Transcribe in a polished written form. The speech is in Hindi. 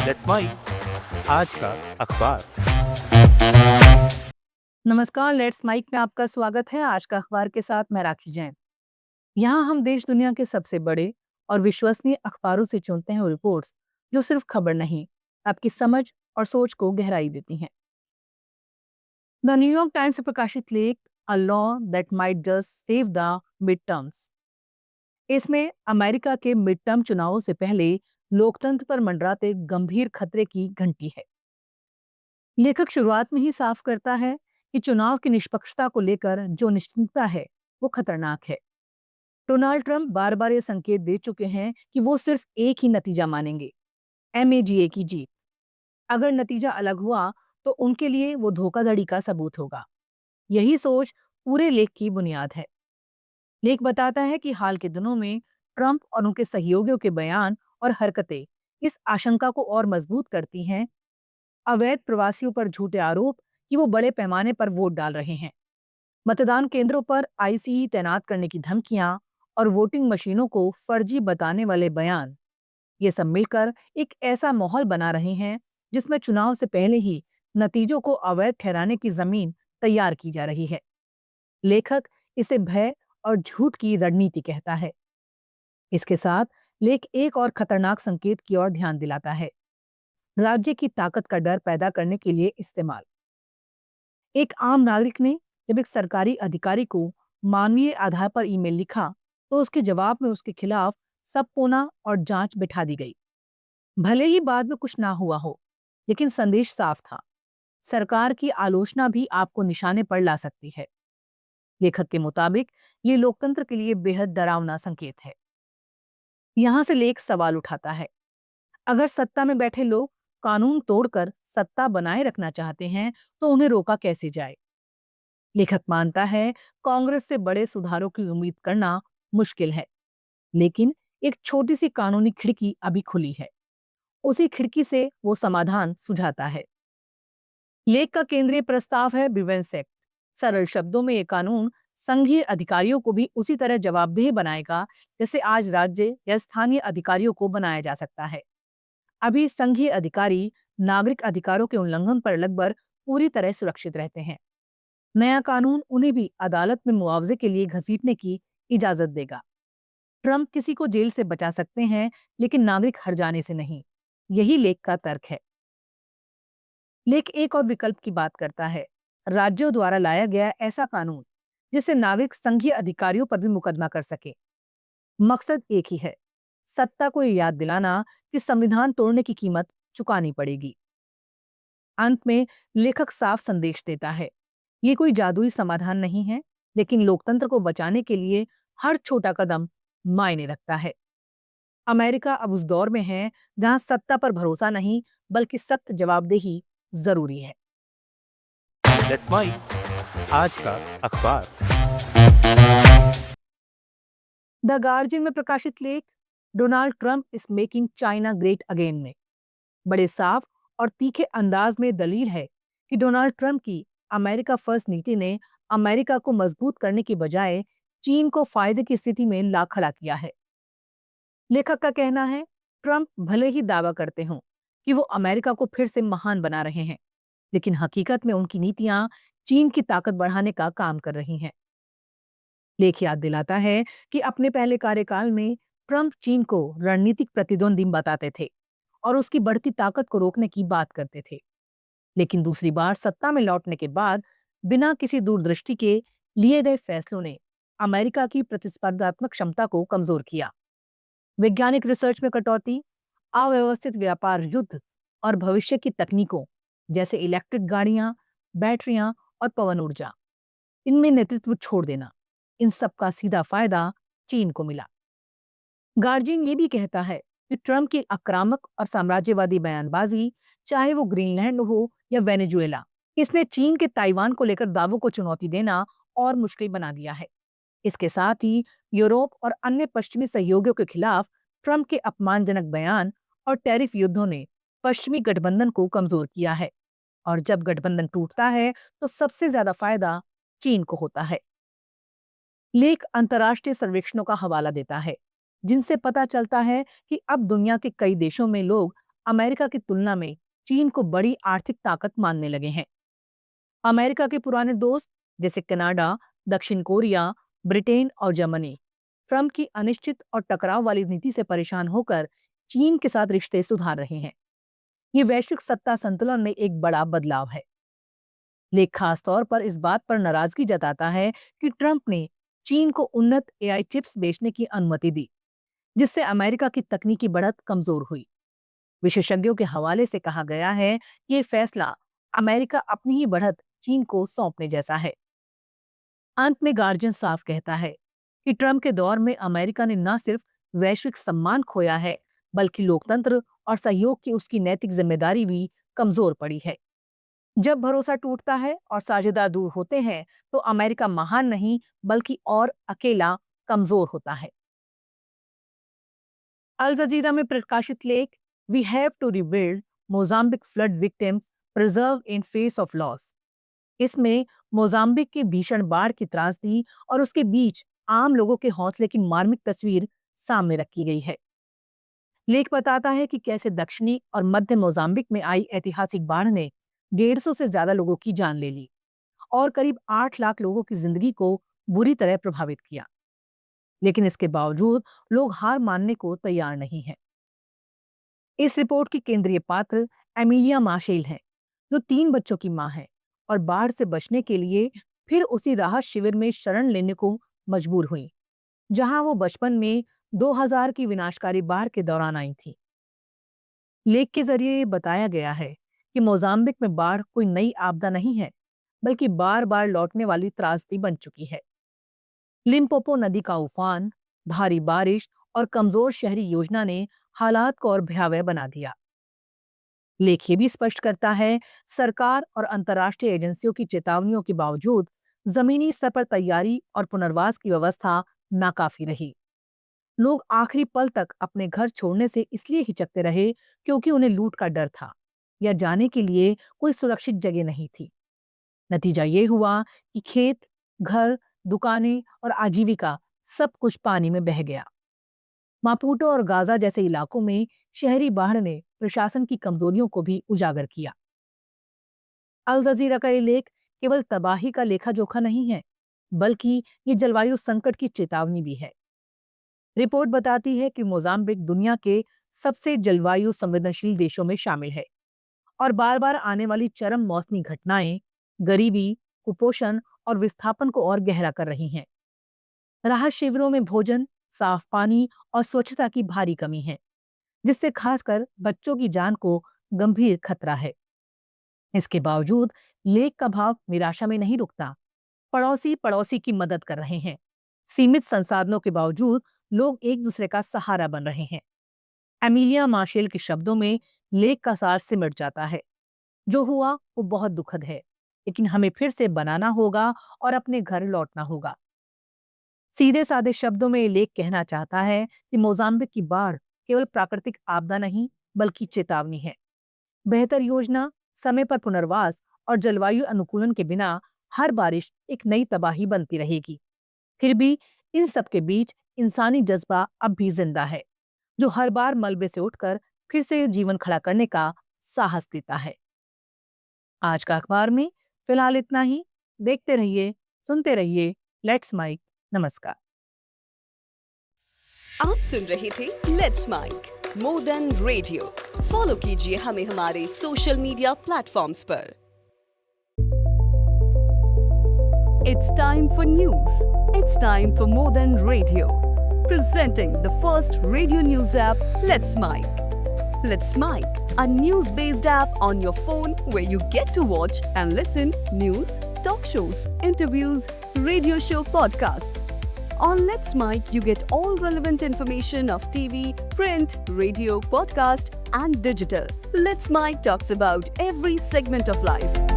लेट्स माइक आज का अखबार। नमस्कार, लेट्स माइक में आपका स्वागत है। आज का अखबार के साथ मैं राखी जैन। यहाँ हम देश दुनिया के सबसे बड़े और विश्वसनीय अखबारों से चुनते हैं वो रिपोर्ट्स जो सिर्फ खबर नहीं, आपकी समझ और सोच को गहराई देती हैं। द न्यूयॉर्क टाइम्स से प्रकाशित लेख a law that might just save the mid terms, इसमें अमेरिका के मिड टर्म चुनावों से पहले लोकतंत्र पर मंडराते गंभीर खतरे की घंटी है। लेखक शुरुआत में ही साफ करता है कि चुनाव की निष्पक्षता को लेकर जो निश्चिंतता है वो खतरनाक है। डोनाल्ड ट्रंप बार बार ये संकेत दे चुके हैं कि वो सिर्फ एक ही नतीजा मानेंगे, एमएजीए की जीत। अगर नतीजा अलग हुआ तो उनके लिए वो धोखाधड़ी का सबूत होगा। यही सोच पूरे लेख की बुनियाद है। लेख बताता है कि हाल के दिनों में ट्रंप और उनके सहयोगियों के बयान और हरकतें इस आशंका को और मजबूत करती हैं। अवैध प्रवासियों पर झूठे आरोप कि वो बड़े पैमाने पर वोट डाल रहे हैं, मतदान केंद्रों पर आईसीई तैनात करने की धमकियां और वोटिंग मशीनों को फर्जी बताने वाले बयान, ये सब मिलकर एक ऐसा माहौल बना रहे हैं जिसमें चुनाव से पहले ही नतीजों को अवैध ठहराने की जमीन तैयार की जा रही है। लेखक इसे भय और झूठ की रणनीति कहता है। इसके साथ लेख एक और खतरनाक संकेत की ओर ध्यान दिलाता है, राज्य की ताकत का डर पैदा करने के लिए इस्तेमाल। एक आम नागरिक ने जब एक सरकारी अधिकारी को मानवीय आधार पर ईमेल लिखा तो उसके जवाब में उसके खिलाफ सबपोना और जांच बिठा दी गई। भले ही बाद में कुछ ना हुआ हो, लेकिन संदेश साफ था, सरकार की आलोचना भी आपको निशाने पर ला सकती है। लेखक के मुताबिक ये लोकतंत्र के लिए बेहद डरावना संकेत है। यहाँ से लेख सवाल उठाता है, अगर सत्ता में बैठे लोग कानून तोड़कर सत्ता बनाए रखना चाहते हैं तो उन्हें रोका कैसे जाए। लेखक मानता है कांग्रेस से बड़े सुधारों की उम्मीद करना मुश्किल है, लेकिन एक छोटी सी कानूनी खिड़की अभी खुली है। उसी खिड़की से वो समाधान सुझाता है। लेख का केंद्रीय प्रस्ताव है बिवेंस एक्ट। सरल शब्दों में ये कानून संघीय अधिकारियों को भी उसी तरह जवाबदेह बनाएगा जैसे आज राज्य या स्थानीय अधिकारियों को बनाया जा सकता है। अभी संघीय अधिकारी नागरिक अधिकारों के उल्लंघन पर लगभग पूरी तरह सुरक्षित रहते हैं। नया कानून उन्हें भी अदालत में मुआवजे के लिए घसीटने की इजाजत देगा। ट्रंप किसी को जेल से बचा सकते हैं, लेकिन नागरिक हर जाने से नहीं। यही लेख का तर्क है। लेख एक और विकल्प की बात करता है, राज्यों द्वारा लाया गया ऐसा कानून जिससे नागरिक संघीय अधिकारियों पर भी मुकदमा कर सके। मकसद एक ही है, सत्ता को ये याद दिलाना कि संविधान तोड़ने की कीमत चुकानी पड़ेगी। अंत में लेखक साफ संदेश देता है, ये कोई जादुई समाधान नहीं है, लेकिन लोकतंत्र को बचाने के लिए हर छोटा कदम मायने रखता है। अमेरिका अब उस दौर में है जहां सत्ता पर भरोसा नहीं, बल्कि सख्त जवाबदेही जरूरी है। लेट्स माइक आज का अखबार। द गार्जियन में प्रकाशित लेख Donald Trump is making China great again में बड़े साफ और तीखे अंदाज में दलील है कि डोनाल्ड ट्रंप की अमेरिका फर्स्ट नीति ने अमेरिका को मजबूत करने की बजाय चीन को फायदे की स्थिति में ला खड़ा किया है। लेखक का कहना है, ट्रंप भले ही दावा करते हों कि वो अमेरिका को फिर से महान बना रहे हैं, लेकिन हकीकत में उनकी नीतियां चीन की ताकत बढ़ाने का काम कर रही हैं। लेख याद दिलाता है कि अपने पहले कार्यकाल में ट्रंप चीन को रणनीतिक प्रतिद्वंदी बताते थे और उसकी बढ़ती ताकत को रोकने की बात करते थे। लेकिन दूसरी बार सत्ता में लौटने के बाद बिना किसी दूरदृष्टि के लिए गए फैसलों ने अमेरिका की प्रतिस्पर्धात्मक क्षमता को कमजोर किया। वैज्ञानिक रिसर्च में कटौती, अव्यवस्थित व्यापार युद्ध और भविष्य की तकनीकों जैसे इलेक्ट्रिक गाड़ियां, बैटरियां और पवन ऊर्जा, इनमें नेतृत्व छोड़ देना, इन सब का सीधा फायदा चीन को मिला। गार्जियन ये भी कहता है कि ट्रंप की आक्रामक और साम्राज्यवादी बयानबाजी, चाहे वो ग्रीनलैंड हो या वेनेजुएला, इसने चीन के ताइवान को लेकर दावों को चुनौती देना और मुश्किल बना दिया है। इसके साथ ही यूरोप और अन्य पश्चिमी सहयोगियों के खिलाफ ट्रंप के अपमानजनक बयान और टैरिफ युद्धों ने पश्चिमी गठबंधन को कमजोर किया है। और जब गठबंधन टूटता है तो सबसे ज्यादा फायदा चीन को होता है। लेख अंतर्राष्ट्रीय सर्वेक्षणों का हवाला देता है, जिनसे पता चलता है कि अब दुनिया के कई देशों में लोग अमेरिका की तुलना में चीन को बड़ी आर्थिक ताकत मानने लगे हैं। अमेरिका के पुराने दोस्त जैसे कनाडा, दक्षिण कोरिया, ब्रिटेन और जर्मनी ट्रंप की अनिश्चित और टकराव वाली नीति से परेशान होकर चीन के साथ रिश्ते सुधार रहे हैं। ये वैश्विक सत्ता संतुलन में एक बड़ा बदलाव है। लेख खास तौर पर इस बात पर नाराजगी जताता है कि ट्रंप ने चीन को उन्नत एआई चिप्स बेचने की अनुमति दी, जिससे अमेरिका की तकनीकी बढ़त कमजोर हुई। विशेषज्ञों के हवाले से कहा गया है कि ये फैसला अमेरिका अपनी ही बढ़त चीन को सौंपने जैसा है। अंत में गार्जियन साफ कहता है कि ट्रंप के दौर में अमेरिका ने न सिर्फ वैश्विक सम्मान खोया है, बल्कि लोकतंत्र और सहयोग की उसकी नैतिक जिम्मेदारी भी कमजोर पड़ी है। जब भरोसा टूटता है और साझेदार दूर होते हैं, तो अमेरिका महान नहीं बल्कि और अकेला कमजोर होता है। अल जजीरा में प्रकाशित लेख we have to rebuild Mozambique flood victims preserve in face of loss. इसमें मोजाम्बिक की भीषण बाढ़ की त्रासदी और उसके बीच आम लोगों के हौसले की मार्मिक तस्वीर सामने रखी गई है। लेख बताता है कि कैसे दक्षिणी और मध्य मोजाम्बिक में आई ऐतिहासिक बाढ़ ने 150 से ज्यादा लोगों की जान ले ली और करीब 8 लाख लोगों की जिंदगी को बुरी तरह प्रभावित किया। लेकिन इसके बावजूद लोग हार मानने को तैयार नहीं हैं। इस रिपोर्ट की केंद्रीय पात्र एमिलिया माशेल है, जो 3 बच्चों की मां है और बाढ़ से बचने के लिए फिर उसी राहत शिविर में शरण लेने को मजबूर हुई, जहां वो बचपन में 2000 की विनाशकारी बाढ़ के दौरान आई थी। लेख के जरिए ये बताया गया है कि मोजाम्बिक में बाढ़ कोई नई आपदा नहीं है, बल्कि बार बार लौटने वाली त्रासदी बन चुकी है। लिम्पोपो नदी का उफान, भारी बारिश और कमजोर शहरी योजना ने हालात को और भयावह बना दिया। लेख ये भी स्पष्ट करता है, सरकार और अंतर्राष्ट्रीय एजेंसियों की चेतावनियों के बावजूद जमीनी स्तर पर तैयारी और पुनर्वास की व्यवस्था नाकाफी रही। लोग आखिरी पल तक अपने घर छोड़ने से इसलिए हिचकते रहे क्योंकि उन्हें लूट का डर था या जाने के लिए कोई सुरक्षित जगह नहीं थी। नतीजा ये हुआ कि खेत, घर, दुकानें और आजीविका सब कुछ पानी में बह गया। मापुटो और गाजा जैसे इलाकों में शहरी बाढ़ ने प्रशासन की कमजोरियों को भी उजागर किया। अल जजीरा का ये लेख केवल तबाही का लेखा जोखा नहीं है, बल्कि ये जलवायु संकट की चेतावनी भी है। रिपोर्ट बताती है कि मोजाम्बिक दुनिया के सबसे जलवायु संवेदनशील देशों में शामिल है और बार बार आने वाली चरम मौसमी घटनाएं गरीबी, कुपोषण और विस्थापन को और गहरा कर रही हैं। राहत शिविरों में भोजन, साफ पानी और स्वच्छता की भारी कमी है, जिससे खासकर बच्चों की जान को गंभीर खतरा है। इसके बावजूद लेख का भाव निराशा में नहीं रुकता। पड़ोसी पड़ोसी की मदद कर रहे हैं। सीमित संसाधनों के बावजूद लोग एक दूसरे का सहारा बन रहे हैं। एमिलिया माशेल के शब्दों में लेख का सार सिमट जाता है। जो हुआ वो बहुत दुखद है, लेकिन हमें फिर से बनाना होगा और अपने घर लौटना होगा। सीधे साधे शब्दों में ये लेख कहना चाहता है कि मोजाम्बिक की बाढ़ केवल प्राकृतिक आपदा नहीं, बल्कि चेतावनी है। बेहतर योजना, समय पर पुनर्वास और जलवायु अनुकूलन के बिना हर बारिश एक नई तबाही बनती रहेगी। फिर भी इन सब के बीच इंसानी जज्बा अब भी जिंदा है, जो हर बार मलबे से उठकर फिर से जीवन खड़ा करने का साहस देता है। आज का अखबार में फिलहाल इतना ही। देखते रहिए, सुनते रहिए लेट्स माइक। नमस्कार। आप सुन रहे थे let's mike more than radio. Follow कीजिए हमें हमारे सोशल मीडिया प्लेटफॉर्म्स पर। It's time for news. It's time for more than radio. Presenting the first radio news app, Let's Mic. Let's Mic, a news-based app on your phone where you get to watch and listen news, talk shows, interviews, radio show podcasts. On Let's Mic, you get all relevant information of TV, print, radio, podcast, and digital. Let's Mic talks about every segment of life.